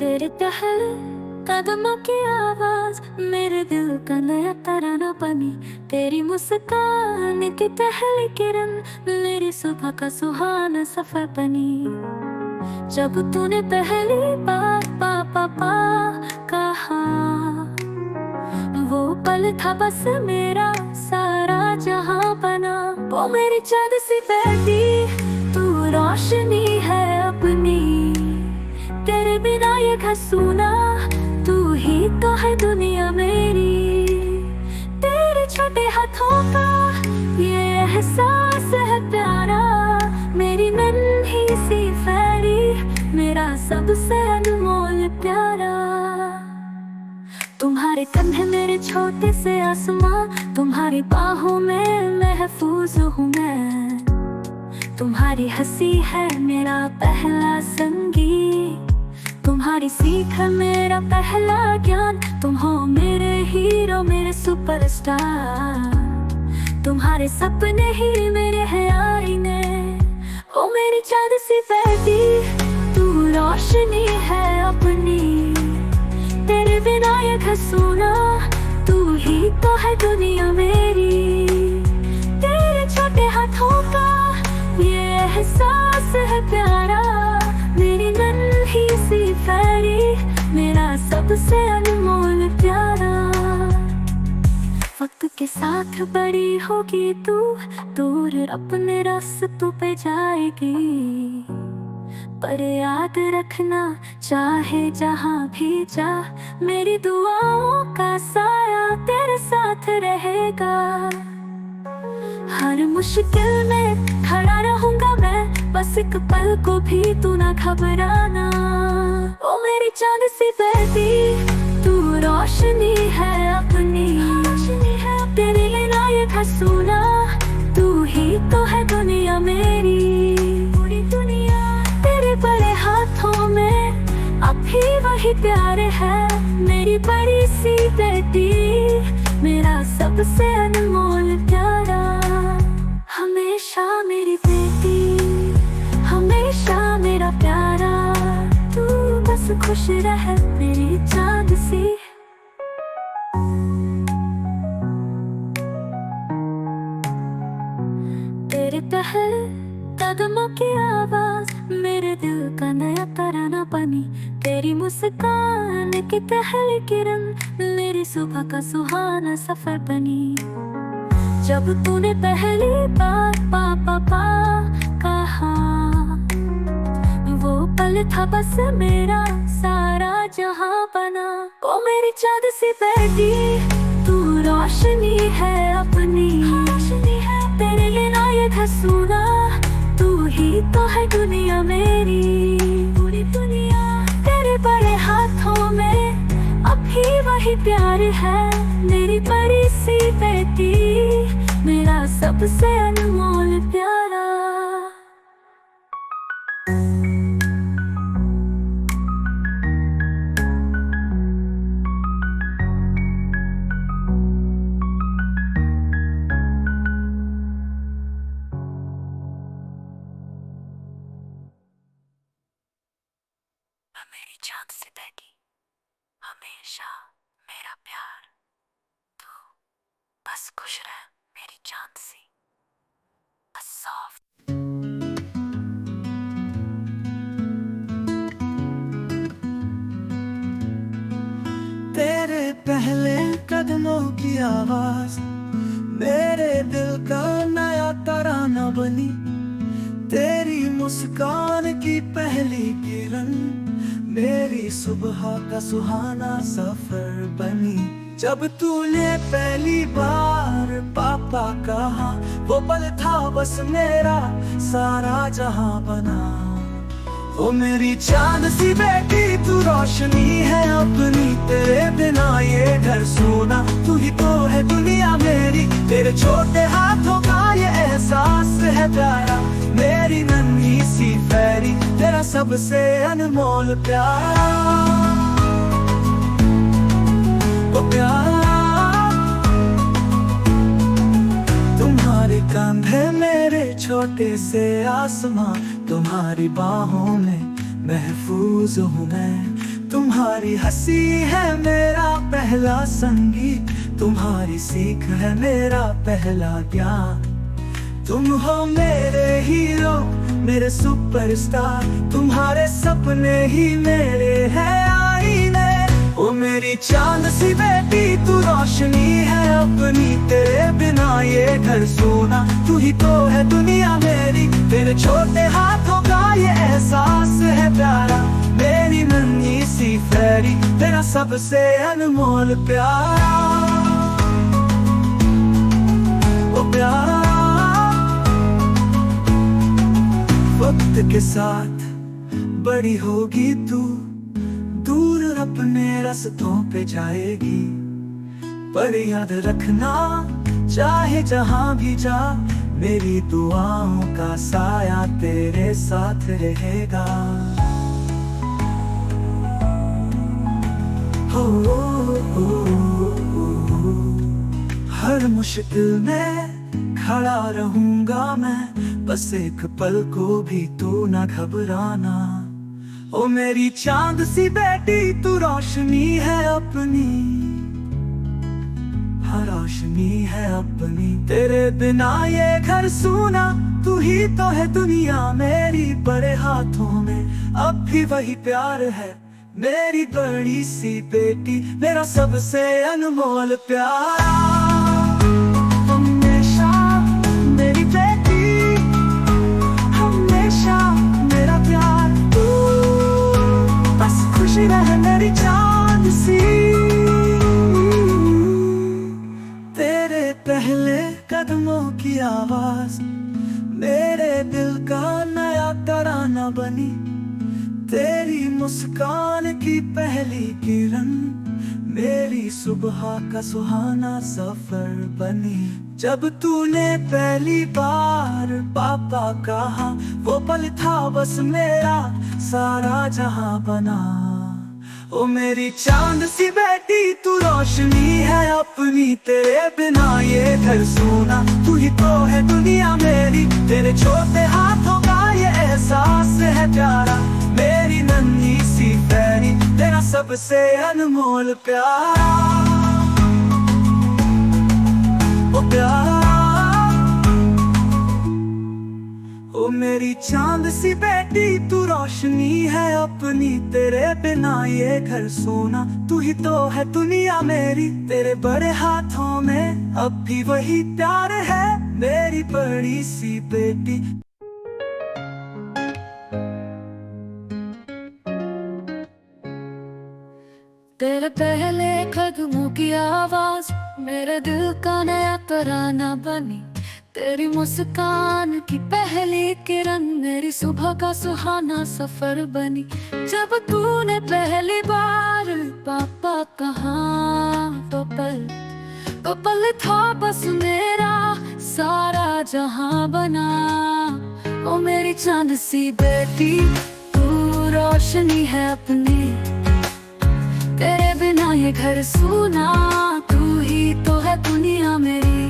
तेरे पहले कदमों की आवाज मेरे दिल का नया तराना बनी। तेरी मुस्कान की पहली किरण मेरी सुबह का सुहाना सफर बनी। जब तूने पहली बार पापा पा कहा, वो पल था बस मेरा सारा जहां बना। वो मेरी चाँद सी बेटी, तू रोशनी है अपनी। तेरे बिना ये घर सूना, तू ही तो है दुनिया मेरी। तेरे छोटे हाथों का ये एहसास है प्यारा, मेरी नन्ही सी फैरी, मेरा सबसे अनमोल प्यारा। तुम्हारे कंधे मेरे छोटे से आसमां, तुम्हारी बाहों में महफूज हूँ मैं। तुम्हारी हंसी है मेरा पहला संगीत, तुम्हारी सीख है मेरा पहला ज्ञान। तुम हो मेरे हीरो, मेरे सुपरस्टार। तुम्हारे सपने ही मेरे हैं आईने। ओ मेरी चाँद सी बेटी, तू रोशनी है अपनी। तेरे बिना ये घर सूना, तू ही तो है दुनिया मेरी। तेरे छोटे हाथों का ये एहसास है प्यारा, मेरी नन्ही सी फैरी, मेरा सबसे अनमोल प्यारा। वक्त के साथ बड़ी होगी तू, दूर अपने रास्तों पे जाएगी। पर याद रखना, चाहे जहां भी जा, मेरी दुआओं का साया तेरे साथ रहेगा। हर मुश्किल में खड़ा रहूंगा मैं, बस एक पल को भी तू ना घबराना। ओ मेरी चाँद सी बेटी, तू रोशनी है अपनी। तेरे बिना ये घर सूना, तू ही तो है दुनिया मेरी। पूरी दुनिया तेरे बड़े हाथों में, अब भी वही प्यारे है। मेरी बड़ी सी बेटी, मेरा सबसे अनमोल प्यारा। हमेशा मेरी बेटी, हमेशा मेरा प्यारा, तू बस खुश रह मेरी चाँद सी। तेरे पहले कदमों की आवाज मेरे दिल का नया तराना बनी। तेरी मुस्कान की पहली किरण मेरी सुबह का सुहाना सफर बनी। जब तूने पहली बार पापा पा कहा, वो पल था बस मेरा सारा जहां बना। ओ मेरी चाँद सी बेटी, तू रोशनी है अपनी। तेरे बिना ये घर सूना, तू ही तो है दुनिया मेरी। पूरी दुनिया तेरे बड़े हाथों में, अब भी वही प्यार है। मेरी बड़ी सी बेटी, मेरा सबसे अनमोल प्यारा। मेरी चाँद सी बेटी, हमेशा मेरा प्यार, तू बस खुश रह मेरी चाँद सी। बस सॉफ्ट। तेरे पहले कदमों की आवाज मेरे दिल का नया तराना बनी। तेरी मुस्कान की पहली किरण मेरी सुबह का सुहाना सफर बनी। जब तूने पहली बार पापा कहा, वो पल था बस मेरा सारा जहां बना। ओ मेरी चाँद सी बेटी, तू रोशनी है अपनी। तेरे बिना ये घर सूना, तू ही तो है दुनिया मेरी। तेरे छोटे हाथों का ये एहसास है प्यारा, मेरी नन्ही सी फैरी, तेरा सबसे अनमोल प्यारा। ओ प्यारा, तुम्हारे कंधे मेरे छोटे से आसमां, तुम्हारी बाहों में महफूज हूँ मैं। तुम्हारी हंसी है मेरा पहला संगीत, तुम्हारी सीख है मेरा पहला ज्ञान। तुम हो मेरे हीरो, मेरे सुपरस्टार, तुम्हारे सपने ही मेरे हैं आईने। ओ मेरी चांद सी बेटी तू रोशनी है अपनी, तेरे बिना ये घर सोना, तू ही तो है दुनिया मेरी। तेरे छोटे हाथों का ये एहसास है प्यारा, मेरी नन्ही सी फेरी, तेरा सबसे अनमोल प्यारा। ओ प्यारा, वक्त के साथ बड़ी होगी तू, दूर अपने रास्तों पे जाएगी, पर याद रखना चाहे जहां भी जा, मेरी दुआओं का साया तेरे साथ रहेगा। हो हर मुश्किल में खड़ा रहूंगा मैं, बस एक पल को भी तू ना घबराना। ओ मेरी चांद सी बेटी तू रोशनी है अपनी, हाँ रोशनी है अपनी। तेरे बिना ये घर सूना, तू ही तो है दुनिया मेरी। बड़े हाथों में अब भी वही प्यार है, मेरी बड़ी सी बेटी, मेरा सबसे अनमोल प्यारा। हमेशा मेरी बेटी, हमेशा मेरा प्यार तू, बस खुशी रहे मेरी चांद सी। तेरे पहले कदमों की आवाज मेरे दिल का नया तराना बनी, तेरी मुस्कान की पहली किरण मेरी सुबह का सुहाना सफर बनी। जब तूने पहली बार पापा कहा, वो पल था बस मेरा सारा जहां बना। ओ मेरी चांद सी बेटी तू रोशनी है अपनी, तेरे बिना ये घर सोना, तू ही तो है दुनिया मेरी। तेरे छोटे हाथों का ये एहसास है प्यारा, मेरी नन्ही सी फेरी, तेरा सबसे अनमोल प्यारा। ओ प्यारा, ओ मेरी चांद सी बेटी तू रोशनी है अपनी, तेरे बिना ये घर सोना, तू ही तो है दुनिया मेरी। तेरे बड़े हाथों में अब भी वही प्यार है, मेरी बड़ी सी बेटी। तेरे पहले कदमों की आवाज मेरे दिल का नया तराना बनी, तेरी मुस्कान की पहली किरण मेरी सुबह का सुहाना सफर बनी। जब तूने पहली बार पापा कहा, तो पल था बस मेरा सारा जहां बना। ओ मेरी चांद सी बेटी तू रोशनी है अपनी, तेरे बिना ये घर सूना, तू ही तो है दुनिया मेरी।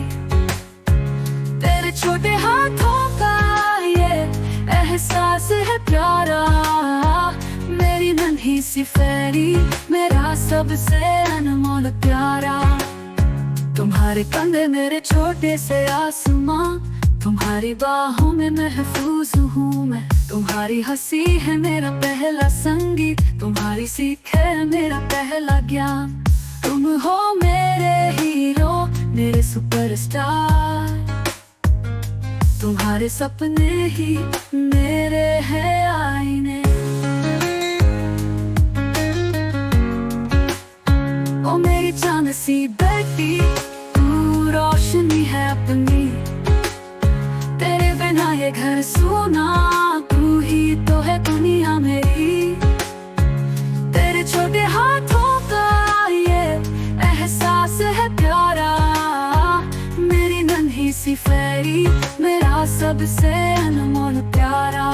तेरे छोटे हाथों का ये एहसास है प्यारा, मेरी नन्ही सी फेरी, मेरा सबसे अनमोल प्यारा। तुम्हारे कंधे मेरे छोटे से आसमां, तुम्हारी बाहों में महफूज हूँ मैं। तुम्हारी हंसी है मेरा पहला संगीत, तुम्हारी सीख है मेरा पहला ज्ञान। तुम हो मेरे हीरो, मेरे सुपरस्टार, तुम्हारे सपने ही मेरे हैं आईने। ओ मेरी चांद सी बेटी तू रोशनी है अपनी, तेरे बिना ये घर सूना, तू ही तो है दुनिया मेरी। तेरे छोटे हाथों का ये एहसास है प्यारा, मेरी नन्ही सी फेरी, मेरा सबसे अनमोल प्यारा।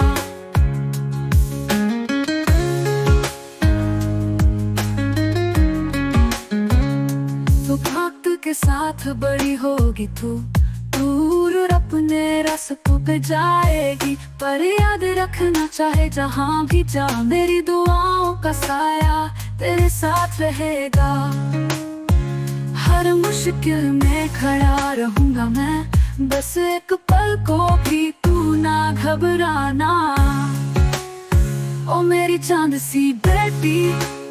तो वक्त के साथ बड़ी होगी तू दूर अपने रास्तों पे जाएगी, पर याद रखना चाहे जहाँ भी जा, मेरी दुआओं का साया तेरे साथ रहेगा। हर मुश्किल में खड़ा रहूंगा मैं, बस एक पल को भी तू ना घबराना। ओ मेरी चांद सी बेटी,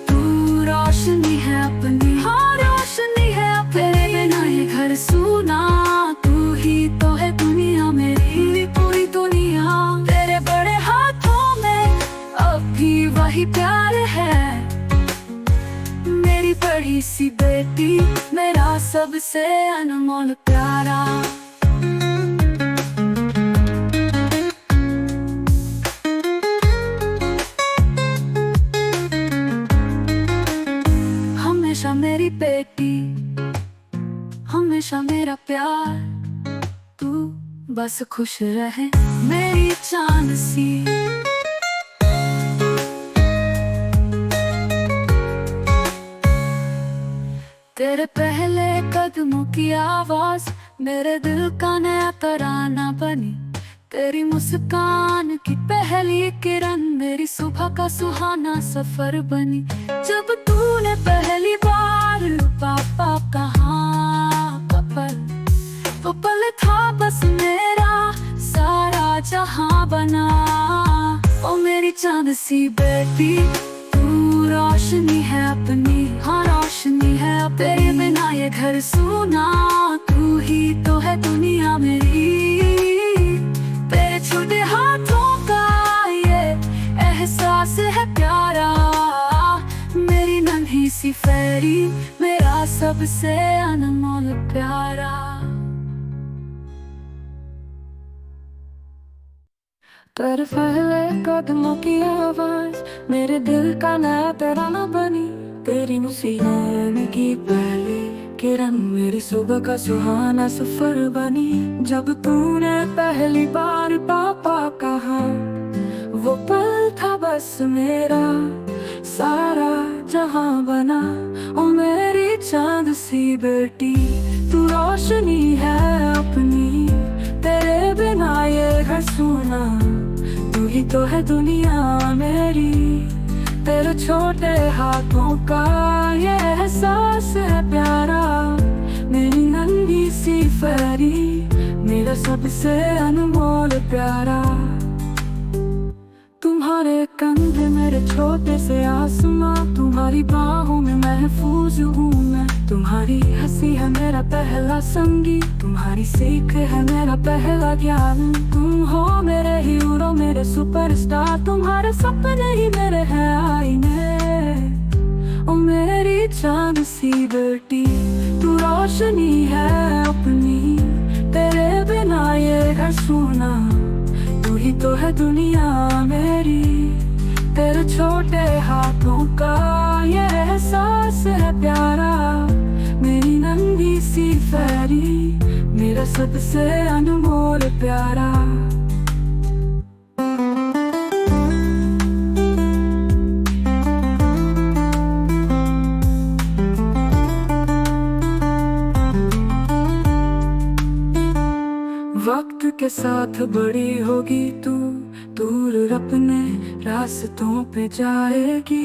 तू रोशनी है अपनी, हाँ रोशनी है तेरे बिना ये घर सूना। तू ही तो है दुनिया मेरी, पूरी दुनिया तेरे बड़े हाथों में, अब भी वही प्यार है। मेरी बड़ी सी बेटी, मेरा सबसे अनमोल प्यारा। हमेशा मेरी बेटी, हमेशा मेरा प्यार, तू बस खुश रहे मेरी चांद सी। तेरे पहले कदमों की आवाज मेरे दिल का नया तराना बनी, तेरी मुस्कान की पहली किरण मेरी सुबह का सुहाना सफर बनी। जब तूने पहली बार पापा कहा पल, वो पल था बस मेरा सारा जहां बना। ओ मेरी चांद सी बेटी, तू रोशनी है अपनी, हाँ रोशनी है तेरे बिना ये घर सूना। तू ही तो है दुनिया मेरी, तेरे छोटे हाथों का ये एहसास है प्यारा। मेरी नन्ही सी फेरी, मेरा सबसे अनमोल प्यारा। तेरे पहले कदमों की आवाज मेरे दिल का नया तराना बनी, तेरी मुस्कान की पहली किरण मेरी सुबह का सुहाना सफर बनी। जब तूने पहली बार पापा कहा, वो पल था बस मेरा सारा जहां बना। ओ मेरी चांद सी बेटी, तू रोशनी है अपनी, तेरे बिना ये घर सूना। तू ही तो है दुनिया मेरी, तेरे छोटे हाथों का ये एहसास है प्यारा। मेरी नन्ही सी फेरी, मेरा सबसे अनमोल प्यारा। तुम्हारे कंधे मेरे छोटे से आसमां, तुम्हारी बाहों में महफूज हूँ मैं। तुम्हारी हंसी है मेरा पहला संगी, तुम्हारी सीख है मेरा पहला ज्ञान। तुम हो मेरे हीरो, मेरे सुपरस्टार, तुम्हारे सपने ही मेरे हैं आईने। ओ मेरी चांद सी बेटी, तू रोशनी है अपनी, तेरे बिना ये घर सूना। तू ही तो है दुनिया मेरी, तेरे छोटे हाथों का ये एहसास है प्यारा। मेरी नन्ही सी फेरी, मेरा सबसे अनमोल प्यारा। वक्त के साथ बड़ी होगी तू, दूर अपने रास्तों पे जाएगी।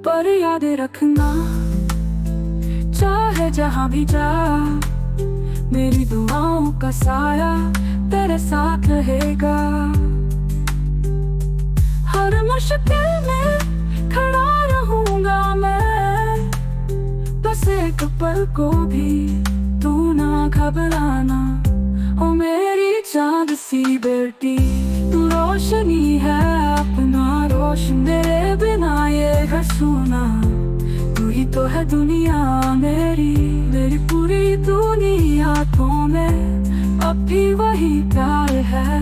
पर याद रखना, चाहे जहां भी जा, मेरी दुआओं का साया तेरे साथ रहेगा। हर मुश्किल में खड़ा रहूंगा मैं, बस एक पल को भी तू ना घबराना। ओ मेरी चांद सी बेटी, तू रोशनी है अपना रोशन, मेरे बिना ये घर सूना। तू ही तो है दुनिया मेरी, मेरी पूरी दुनिया तो में अब भी वही प्यार है।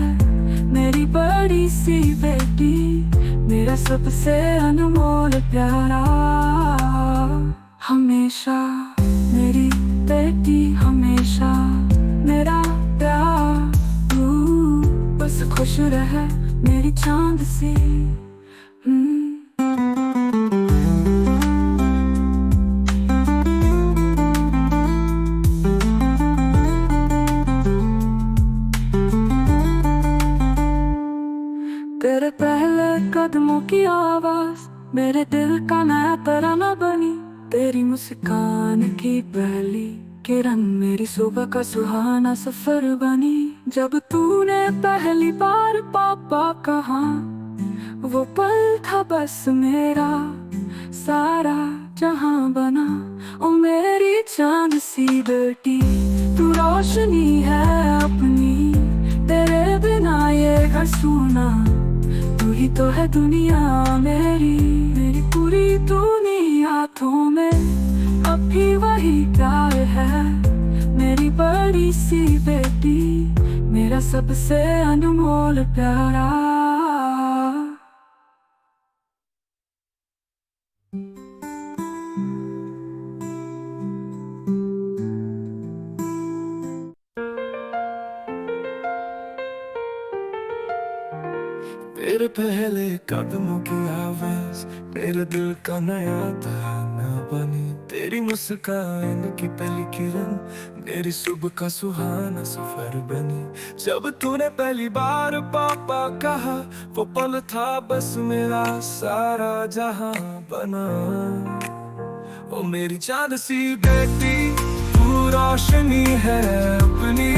मेरी बड़ी सी बेटी, मेरा सबसे अनमोल प्यारा। हमेशा मेरी बेटी, हमेशा मेरा प्यार, तू बस खुश रहे मेरी चांद सी। बनी, तेरी मुस्कान की पहली किरण मेरी सुबह का सुहाना सफर बनी। जब तूने पहली बार पापा कहा, वो पल था बस मेरा सारा जहां बना। ओ मेरी चांद सी बेटी, तू रोशनी है अपनी, तेरे बिना ये घर सूना। तू ही तो है दुनिया मेरी, मेरी पूरी दुनिया तुम में अब भी वही प्यार है। मेरी बड़ी सी बेटी, मेरा सबसे अनमोल प्यारा। तेरे पहले कदमों की आवाज मेरे दिल का नया तराना बनी। तेरी मुस्कान की पहली किरण मेरी सुबह का सुहाना सफर बनी। जब तूने पहली बार पापा कहा, वो पल था बस मेरा सारा जहां बना। ओ मेरी चांद सी बेटी, तू रोशनी है अपनी,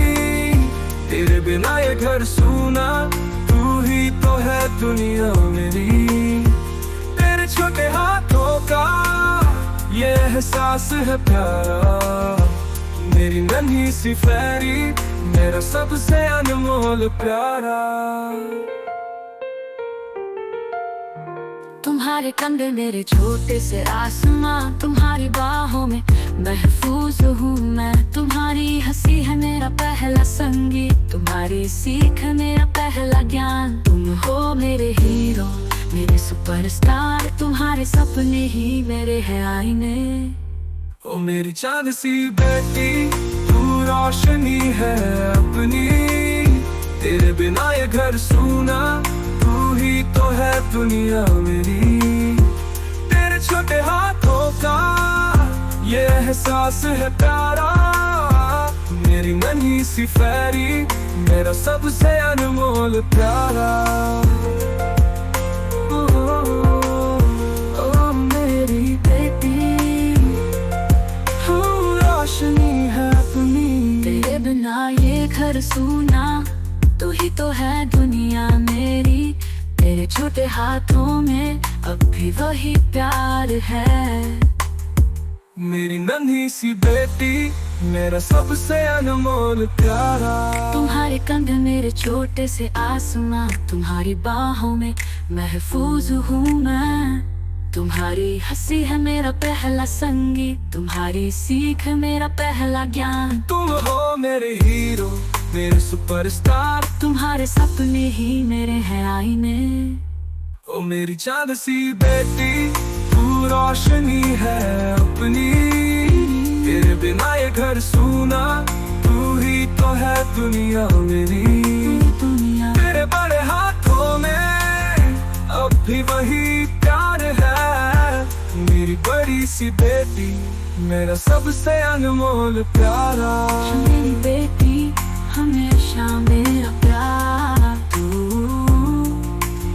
तेरे बिना ये घर सूना। तू ही तो है दुनिया मेरी, तेरे छोटे हाथों का ये एहसास है प्यारा। मेरी नन्ही सी फैरी, मेरा सबसे अनमोल प्यारा। तुम्हारे कंधे मेरे छोटे से आसमां, तुम्हारी बाहों में महफूज हूँ मैं। तुम्हारी हंसी है मेरा पहला संगीत, तुम्हारी सीख है मेरा पहला ज्ञान। तुम हो मेरे हीरो, मेरे सुपरस्टार, तुम्हारे सपने ही मेरे हैं आईने। ओ मेरी चांद सी बेटी, तू रोशनी है अपनी, तेरे बिना ये घर सूना। तू ही तो है दुनिया मेरी, तेरे छोटे हाथों का ये एहसास है प्यारा। मेरी नन्ही सी फैरी, मेरा सबसे अनमोल प्यारा। ओ, ओ मेरी बेटी, तू रोशनी है अपनी, तेरे बिना ये घर सूना। तू ही तो है दुनिया मेरी, तेरे छोटे हाथों में अब भी वही प्यार है। मेरी नन्ही सी बेटी, मेरा सबसे अनमोल प्यारा। तुम्हारे कंधे मेरे छोटे से आसमां, तुम्हारी बाहों में महफूज हूँ मैं। तुम्हारी हंसी है मेरा पहला संगीत, तुम्हारी सीख है मेरा पहला ज्ञान। तुम हो मेरे हीरो, मेरे सुपरस्टार, तुम्हारे सपने ही मेरे हैं आईने। ओ मेरी चांद सी बेटी, तू रोशनी है अपनी, तेरे बिना ये घर सूना। तू ही तो है दुनिया मेरी, दुनिया तेरे बड़े हाथों में अब भी वही प्यार है। मेरी बड़ी सी बेटी, मेरा सबसे अनमोल प्यारा। मेरी बेटी, हमेशा मेरा प्यार। तू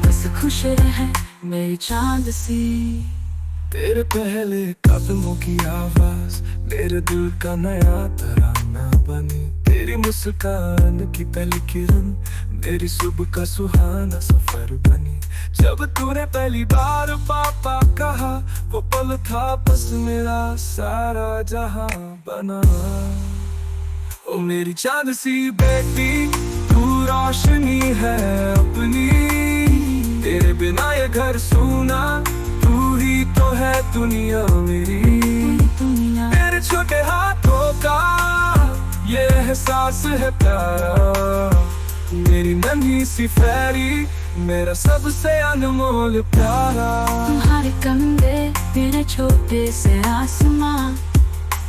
बस खुश रहे मेरी चांद सी। तेरे पहले कदमों की आवाज मेरे दिल का नया तराना बनी। तेरी मुस्कान की पहली किरण मेरी सुबह का सुहाना सफर बनी। जब तूने पहली बार पापा कहा, वो पल था बस मेरा सारा जहां बना। ओ मेरी चांद सी बेटी, तू रोशनी है अपनी, तेरे बिना ये घर सूना। तू ही तो है दुनिया मेरी, दुनिया तेरे छोटे हाथों का ये एहसास है प्यारा। मेरी नन्ही सी फैरी, मेरा सबसे अनमोल प्यारा। तुम्हारे कंधे मेरे छोटे से आसमां,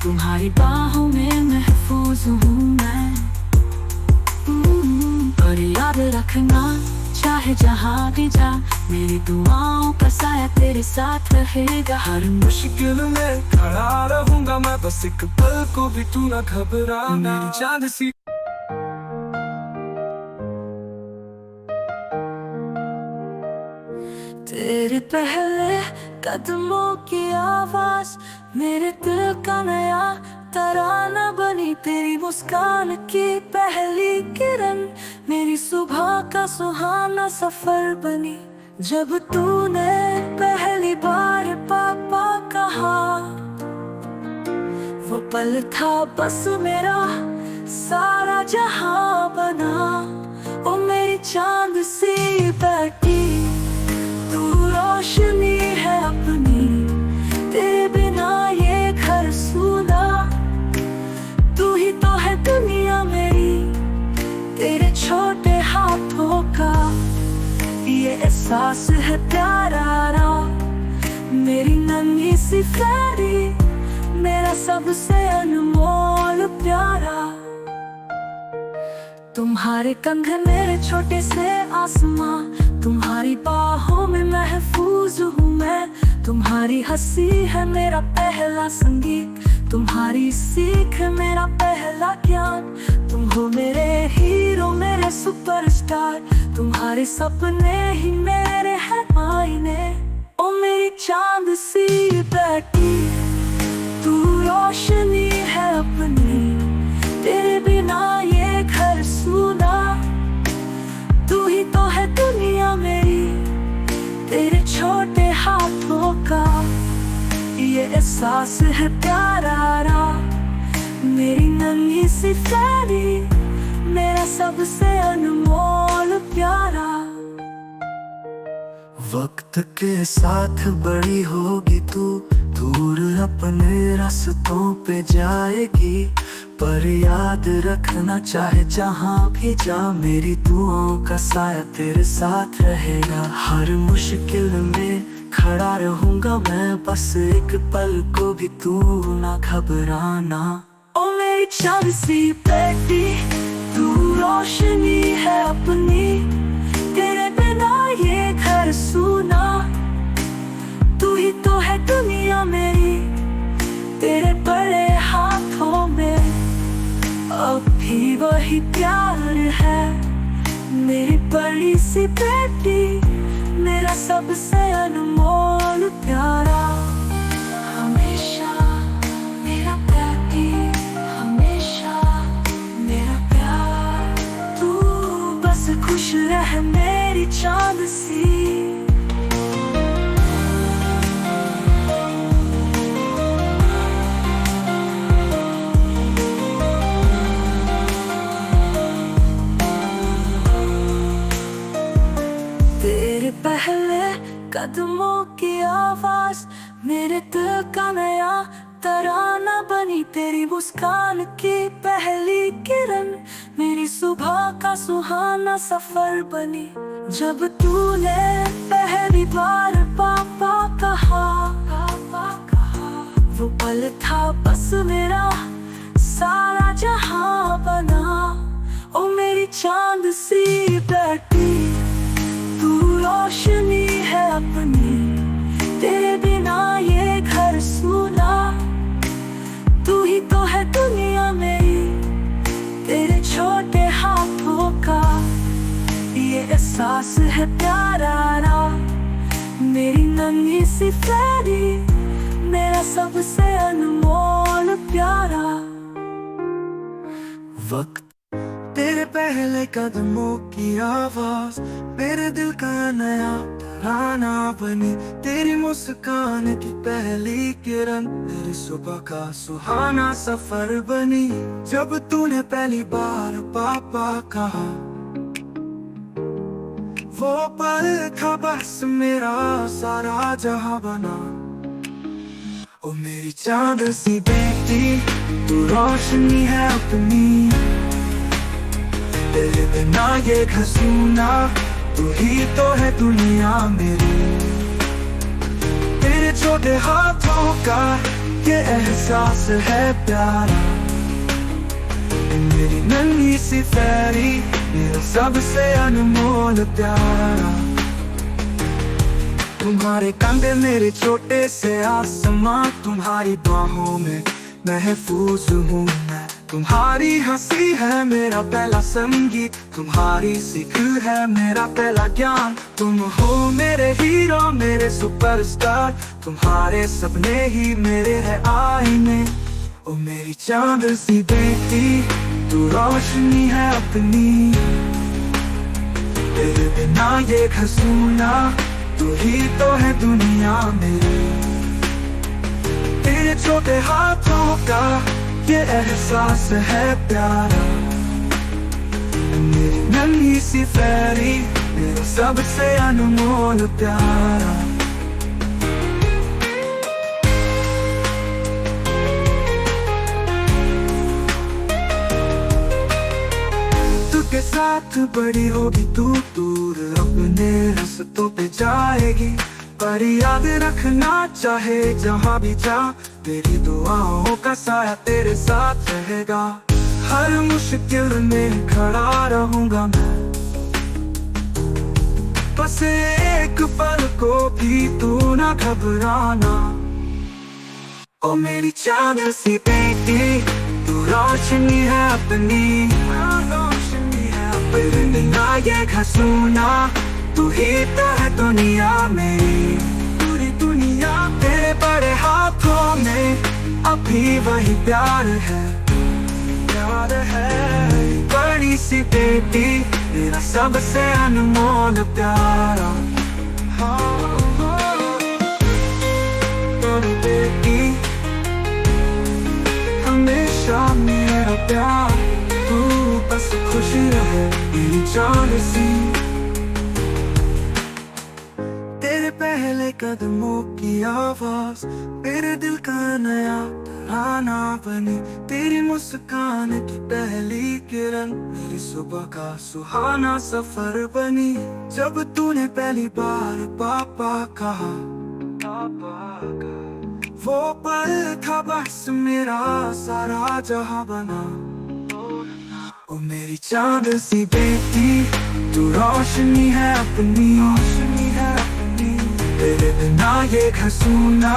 तुम्हारी बाहों में महफूज हूँ मैं। और याद रखना, चाहे जहाँ भी जा, मेरी दुआओं का साया तेरे साथ रहेगा। हर मुश्किल में खड़ा रहूंगा मैं, बस एक पल को भी तू ना घबराना। मेरी चांद सी तेरे पहले कदमों की आवाज मेरे दिल का नया तराना बनी। तेरी मुस्कान की पहली किरण मेरी सुबह का सुहाना सफर बनी। जब तूने पहली बार पापा कहा, वो पल था बस मेरा सारा जहां बना। ओ मेरी चांद सी बेटी, तू रोशनी है अपनी, तेरे बिना ये घर सूना। तू ही तो है दुनिया मेरी, तेरे छोटे हाथों का ये एहसास है प्यारा। मेरी नन्ही सी प्यारी, मेरा सबसे अनमोल प्यारा। तुम्हारे कंधे मेरे छोटे से आसमां, तुम्हारी बाहों में महफूज हूँ मैं। तुम्हारी हंसी है मेरा पहला संगीत, तुम्हारी सीख है मेरा पहला ज्ञान। तुम हो मेरे हीरो, मेरे सुपरस्टार, तुम्हारे सपने ही मेरे हैं आईने। ओ मेरी चांद सी बेटी, तू रोशनी है अपनी, तेरे बिना ये घर सूना। तू ही तो है दुनिया मेरी, तेरे छोटे हाथों का ये एहसास है प्यारा। मेरी नन्ही सी प्यारी, मेरा सबसे अनमोल प्यारा। वक्त के साथ बड़ी होगी तू, दूर अपने रास्तों पे जाएगी। पर याद रखना, चाहे जहाँ भी जा, मेरी दुआओं का साया तेरे साथ रहेगा। हर मुश्किल में खड़ा रहूंगा मैं, बस एक पल को भी तू ना घबराना। ओ मेरी चांद सी बेटी, तू रोशनी है अपनी, तेरे बिना ये घर सूना। तू ही तो है दुनिया मेरी, तेरे बड़े हाथों में अब भी वही प्यार है। मेरी बड़ी सी बेटी, मेरा सबसे अनमोल प्यारा। हमेशा मेरा बेटी, हमेशा मेरा प्यार। तू बस खुश रह मेरी चांद सी। तेरे पहले कदमों की आवाज मेरे दिल का नया तराना बनी। तेरी मुस्कान की पहली किरण मेरी सुबह का सुहाना सफर बनी। जब तूने पहली बार पापा कहा, वो पल था बस मेरा सारा जहां बना। ओ मेरी चांद सी बेटी, तू रोशनी है अपनी, तेरे बिना ये घर सूना। तू ही तो है दुनिया मेरी, तेरे छोटे हाथों का ये एहसास है प्यारा। मेरी नन्ही सी प्यारी, मेरा सबसे अनमोल प्यारा। वक्त तेरे पहले कदमों की आवाज मेरे दिल का नया तराना बनी। तेरी मुस्कान की पहली किरण मेरी सुबह का सुहाना सफर बनी। जब तूने पहली बार पापा कहा, वो पल था बस मेरा सारा जहां बना। ओ मेरी चांद सी बेटी, तू रोशनी है अपनी, तेरे बिना ये घर सूना। तू ही तो है दुनिया मेरी, तेरे छोटे हाथों का ये एहसास है प्यारा। मेरी नन्ही सी प्यारी, मेरा सबसे अनमोल प्यारा। तुम्हारे कंधे मेरे छोटे से आसमां, तुम्हारी बाहों में महफूज हूँ मैं। तुम्हारी हंसी है मेरा पहला संगीत, तुम्हारी सीख है मेरा पहला ज्ञान। तुम हो मेरे हीरो, मेरे सुपरस्टार, तुम्हारे सपने ही मेरे है आईने। ओ मेरी चांद सी बेटी, तू रोशनी है अपनी, तेरे बिना ये घर सूना, तू ही तो है दुनिया मेरी। तेरे छोटे हाथों का ये एहसास है प्यारा, मेरी नन्ही सी फेरी, मेरा सबसे अनमोल प्यारा। के साथ बड़ी होगी तू, दूर अपने रास्तों पे जाएगी, पर याद रखना चाहे जहाँ भी जा, तेरी दुआओं का साया तेरे साथ रहेगा। हर मुश्किल में खड़ा रहूंगा मैं, बस एक पल को भी तू ना घबराना। ओ मेरी चांद सी बेटी, तू रोशनी है अपनी, बिना ये घर सूना, तू ही तो है दुनिया मेरी, पूरी दुनिया। तेरे बड़े हाथों में अभी वही प्यार है, प्यार है। बड़ी सी बेटी, मेरा सबसे अनमोल प्यारा। बड़ी बेटी, हमेशा मेरा प्यार, तू बस खुश रहे मेरी जान सी। तेरे पहले कदमों की आवाज मेरे दिल का नया तराना बनी, तेरी मुस्कान की पहली किरण मेरी सुबह का सुहाना सफर बनी। जब तूने पहली बार पापा कहा, वो पल था बस मेरा सारा जहां बना। ओ मेरी चांद सी बेटी, तू रोशनी है अपनी, रोशनी है अपनी, तेरे बिना ये घर सूना,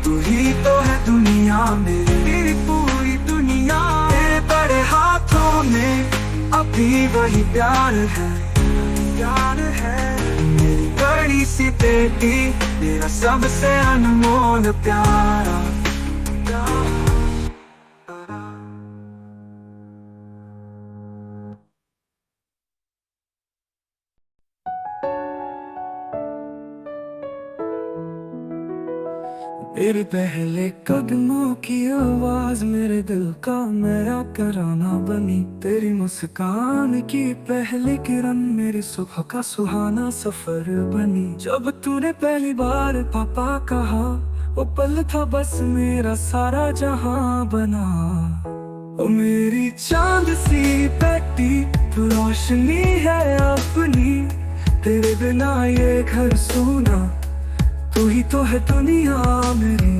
तू ही तो है दुनिया मेरी, पूरी दुनिया। तेरे बड़े हाथों में अभी वही प्यार है, प्यार है। मेरी बड़ी सी बेटी, मेरा सबसे अनमोल प्यारा। मेरे पहले कदमों की आवाज मेरे दिल का नया तराना बनी, तेरी मुस्कान की पहली किरण मेरी सुबह का सुहाना सफर बनी। जब तूने पहली बार पापा कहा, वो पल था बस मेरा सारा जहां बना। ओ मेरी चांद सी बेटी, तू रोशनी है अपनी, तेरे बिना ये घर सूना, तू ही तो है दुनिया मेरी।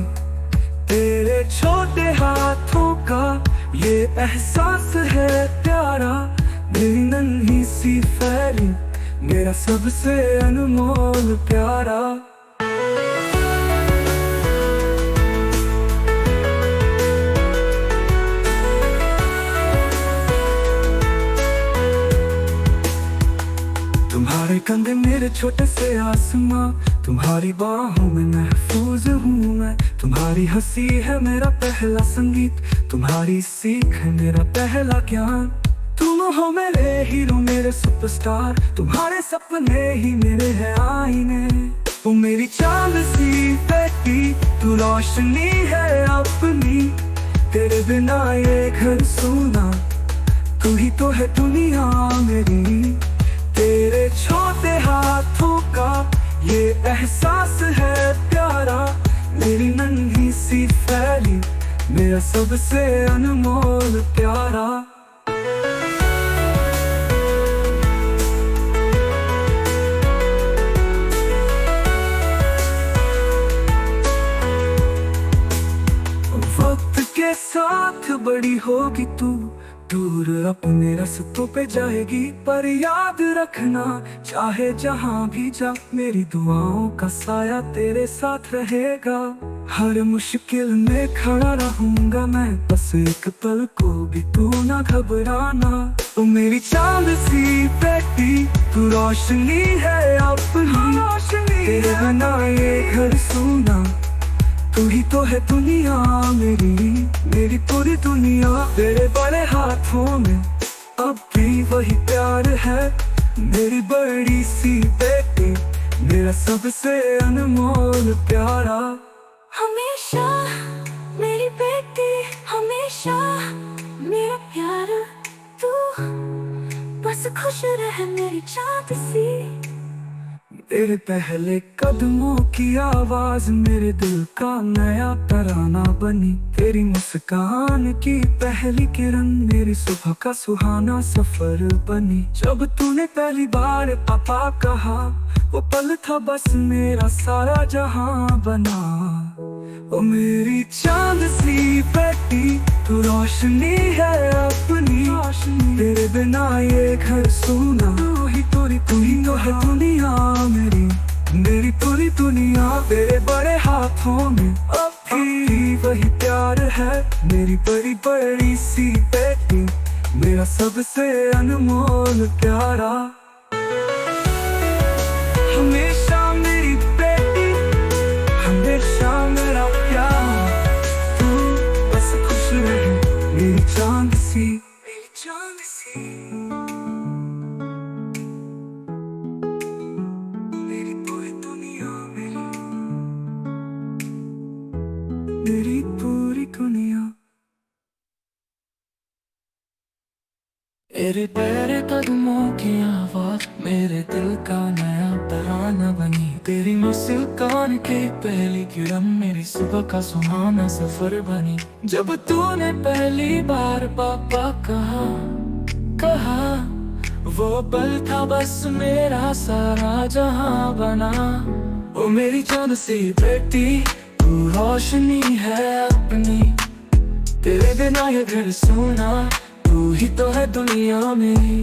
तेरे छोटे हाथों का ये एहसास है प्यारा, मेरी नन्ही सी फेरी, मेरा सबसे अनमोल प्यारा। तुम्हारे कंधे मेरे छोटे से आसमां, तुम्हारी बाहों में महफूज हूँ मैं। तुम्हारी हंसी है मेरा पहला संगीत, तुम्हारी सीख है मेरा पहला ज्ञान। तुम हो मेरे हीरो, मेरे सुपरस्टार, तुम्हारे सपने ही मेरे है आईने। ओ मेरी चांद सी बेटी, तू रोशनी है अपनी, तेरे बिना ये घर सूना, तू ही तो है दुनिया मेरी। तेरे छोटे हाथों का ये एहसास है प्यारा, मेरी नन्ही सी फैली, मेरा सबसे अनमोल प्यारा। वक्त के साथ बड़ी होगी तू, दूर अपने रास्तों पे जाएगी, पर याद रखना चाहे जहां भी जा, मेरी दुआओं का साया तेरे साथ रहेगा। हर मुश्किल में खड़ा रहूंगा मैं, बस एक पल को भी तू ना घबराना। तू मेरी चांद सी बेटी, तू रोशनी है अपनी, तेरे बिना ये घर सूना। तू ही तो है दुनिया मेरी पूरी दुनिया। तेरे बड़े हाथों में अब भी वही प्यार है, मेरी बड़ी सी बेटी, मेरा सबसे अनमोल प्यारा। हमेशा मेरी बेटी, हमेशा मेरा प्यार, तू बस खुश रह मेरी चाँद सी। तेरे पहले कदमों की आवाज मेरे दिल का नया तराना बनी। तेरी मुस्कान की पहली किरण मेरी सुबह का सुहाना सफर बनी। जब तूने पहली बार पापा कहा, वो पल था बस मेरा सारा जहां बना। ओ मेरी चांद सी बेटी, तू रोशनी है अपनी, तेरे बिना ये घर सूना। तू ही तो है दुनिया मेरी पूरी दुनिया। तेरे बड़े हाथों में अब भी वही प्यार है, मेरी बड़ी बड़ी सी बेटी, मेरा सबसे अनमोल प्यारा। हमेशा मेरी बेटी, हमेशा मेरा प्यार, तू बस खुश रहे मेरी चांद सी, मेरी चांद सी। मेरी पूरी दुनिया मेरी पूरी दुनिया। तेरे तेरे कदमों की आवाज मेरे दिल का नया तराना बनी। तेरी मुस्कान की पहली किरण मेरी सुबह का सुहाना सफर बनी। जब तूने पहली बार पापा कहा, वो पल था बस मेरा सारा जहां बना। ओ मेरी चांद सी बेटी, तू रोशनी है अपनी, तेरे बिना ये घर सूना। तू ही तो है दुनिया मेरी,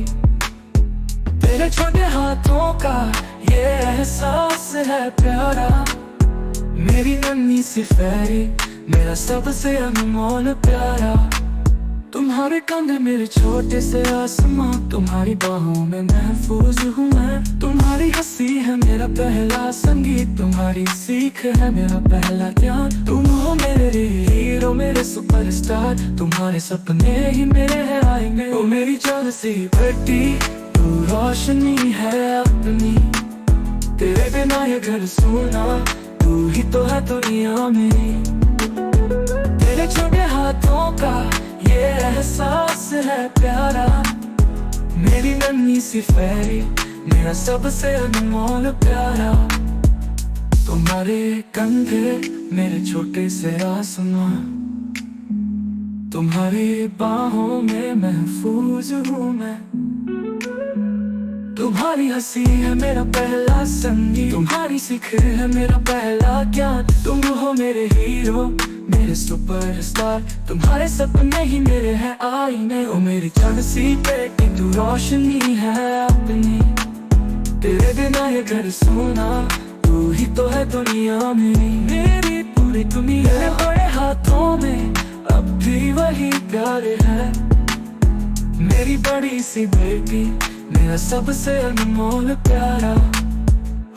तेरे छोटे हाथों का ये एहसास है प्यारा। मेरी नन्ही सी फेरी, मेरा सबसे अनमोल प्यारा। तुम्हारे कंधे मेरे छोटे से आसमां, तुम्हारी बाहों में महफूज हूँ मैं। तुम्हारी हंसी है मेरा पहला संगीत, तुम्हारी सीख है मेरा पहला ज्ञान। तुम हो मेरे हीरो, मेरे सुपरस्टार, तुम्हारे सपने ही मेरे हैं आएंगे। ओ मेरी चांद सी बेटी, तू रोशनी है अपनी, तेरे बिना ये घर सूना। तू ही तो है दुनिया मेरी, तेरे छोटे हाथों का ये एहसास है प्यारा। मेरी नन्ही सी फेरी, मेरा सबसे अनमोल प्यारा। तुम्हारे कंधे मेरे छोटे से आसमां, तुम्हारी बाहों में महफूज हूँ मैं। तुम्हारी हंसी है मेरा पहला संगीत, तुम्हारी सीख है मेरा पहला ज्ञान। तुम हो मेरे हीरो, मेरे सुपरस्टार, तुम्हारे सपने ही मेरे हैं आईने। ओ मेरी चांद सी बेटी, तू रोशनी है अपनी, तेरे बिना ये घर सूना। तू ही तो है दुनिया मेरी पूरी दुनिया। मेरे बड़े हाथों में अब भी वही प्यार है, मेरी बड़ी सी बेटी, मेरा सबसे अनमोल प्यारा।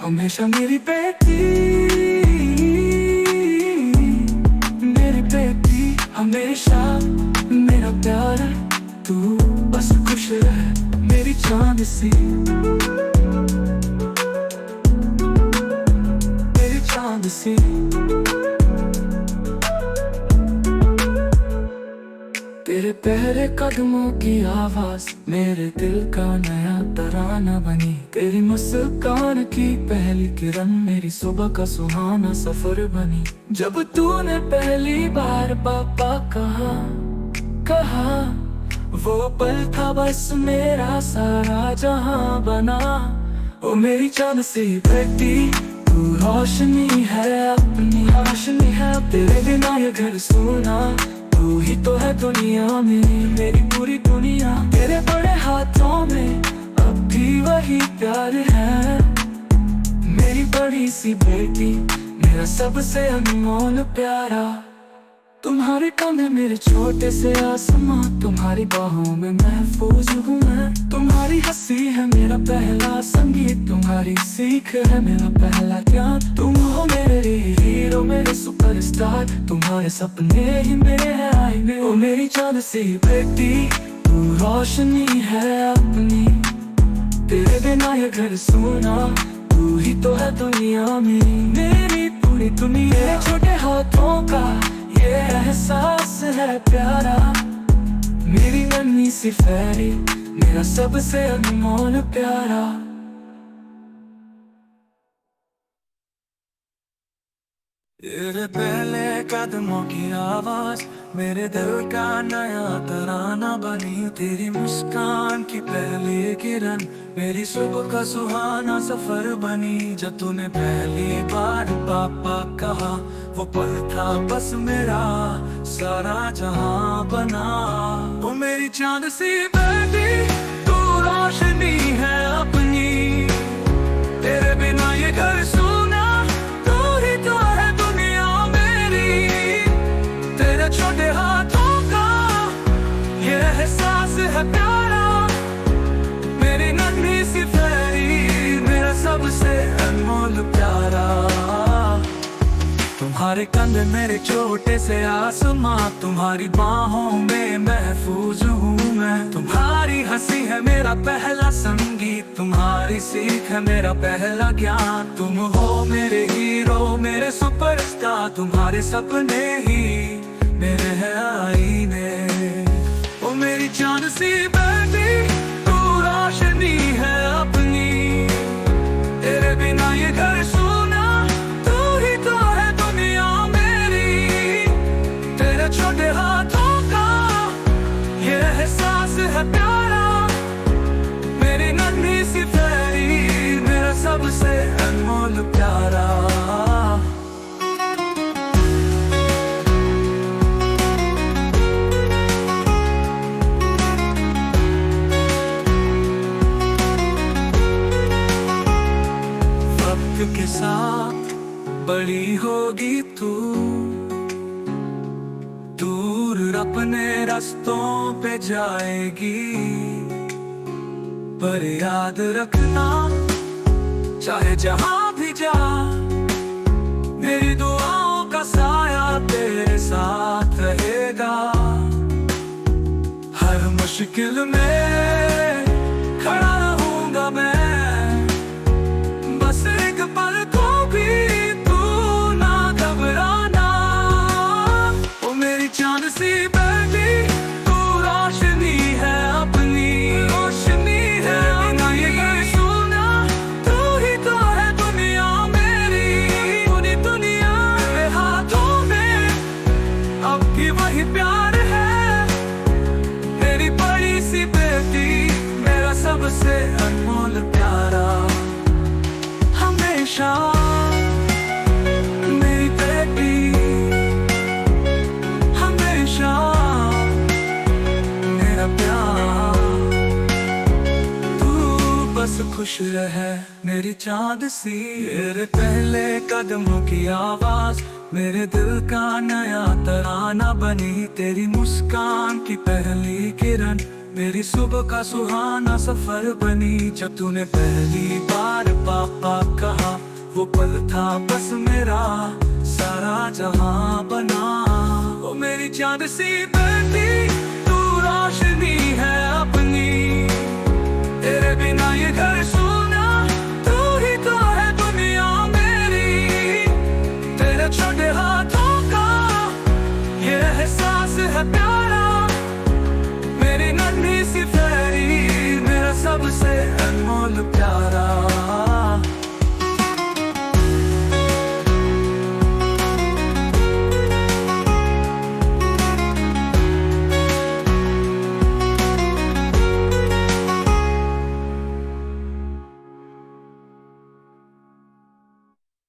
हमेशा मेरी बेटी, मेरी बेटी, हमेशा मेरा प्यारा। तू बस खुश रह मेरी चांद सी, मेरी चांद सी। तेरे पहले कदमों की आवाज मेरे दिल का नया तराना बनी। तेरी मुस्कान की पहली किरण मेरी सुबह का सुहाना सफर बनी। जब तूने पहली बार पापा कहा, वो पल था बस मेरा सारा जहां बना। ओ मेरी चांद सी बेटी, तू रोशनी है अपनी, रोशनी है तेरे बिना ये घर सूना। तू ही तो है दुनिया मेरी पूरी दुनिया। तेरे बड़े हाथों में अब भी वही प्यार है, मेरी बड़ी सी बेटी, मेरा सबसे अनमोल प्यारा। तुम्हारे कंधे मेरे छोटे से आसमां, तुम्हारी बाहों में महफूज हूँ मैं। तुम्हारी हंसी है मेरा पहला संगीत, तुम्हारी सीख है मेरा पहला ज्ञान। तुम हो मेरे हीरो, मेरे सुपरस्टार, तुम्हारे सपने ही मेरे हैं आईने। ओ मेरी चांद सी बेटी, तू रोशनी है अपनी, तेरे बिना ये घर सूना, तू ही तो है दुनिया में। मेरी पूरी दुनिया छोटे हाथों का ये एहसास है प्यारा। मेरी नन्ही सी फेरी, मेरा सबसे अनमोल प्यारा। तेरे पहले कदमों की आवाज मेरे दिल का नया तराना बनी। तेरी मुस्कान की पहली किरण मेरी सुबह का सुहाना सफर बनी। जब तूने पहली बार पापा कहा, वो पल था बस मेरा सारा जहां बना। वो मेरी चांद सी बेटी, तू रोशनी है अपनी, तेरे बिना ये घर सूना, तू ही तो है दुनिया मेरी। तेरे छोटे हाथों का ये एहसास है प्यारा। मेरी नन्ही सी फेरी, मेरा सबसे अनमोल प्यारा। तुम्हारे कंधे मेरे छोटे से आसमां, तुम्हारी बाहों में महफूज हूँ मैं। तुम्हारी हंसी है मेरा पहला संगीत, तुम्हारी सीख है मेरा पहला ज्ञान। तुम हो मेरे हीरो, मेरे सुपरस्टार, तुम्हारे सपने ही मेरे हैं आईने। ओ मेरी चांद सी बेटी, तू रोशनी है अपनी, तेरे बिना ये घर सूना, तू ही तो है दुनिया मेरी। तेरे छोटे हाथों का ये एहसास है प्यारा। मेरी नन्ही सी फेरी, मेरा सबसे अनमोल प्यारा। के साथ बड़ी होगी तू, दूर अपने रास्तों पे जाएगी, पर याद रखना चाहे जहां भी जा, मेरी दुआओं का साया तेरे साथ रहेगा। हर मुश्किल में खड़ा रहूंगा मैं, बस एक पल को भी तू ना घबराना। ओ मेरी चांद सी बेटी, तू रोशनी है अपनी, रोशनी है बिना ये घर सूना, तू ही तो है दुनिया मेरी। पूरी दुनिया मेरे हाथों में, अब भी वही प्यार है। मेरी बड़ी सी बेटी, मेरा सबसे अनमोल प्यारा। हमेशा मेरी बेटी, हमेशा मेरा प्यार। तू बस खुश रहे मेरी चांद सी। तेरे पहले कदमों की आवाज मेरे दिल का नया तराना बनी। तेरी मुस्कान की पहली किरण मेरी सुबह का सुहाना सफर बनी। जब तूने पहली बार पापा कहा, वो पल था बस मेरा सारा जहां बना। ओ मेरी चांद सी बेटी, तू रोशनी है अपनी, तेरे बिना ये घर सूना, तू ही तो है दुनिया मेरी। तेरे छोटे हाथों का ये एहसास है प्यारा। मेरी नन्ही सी फेरी, मेरा सबसे अनमोल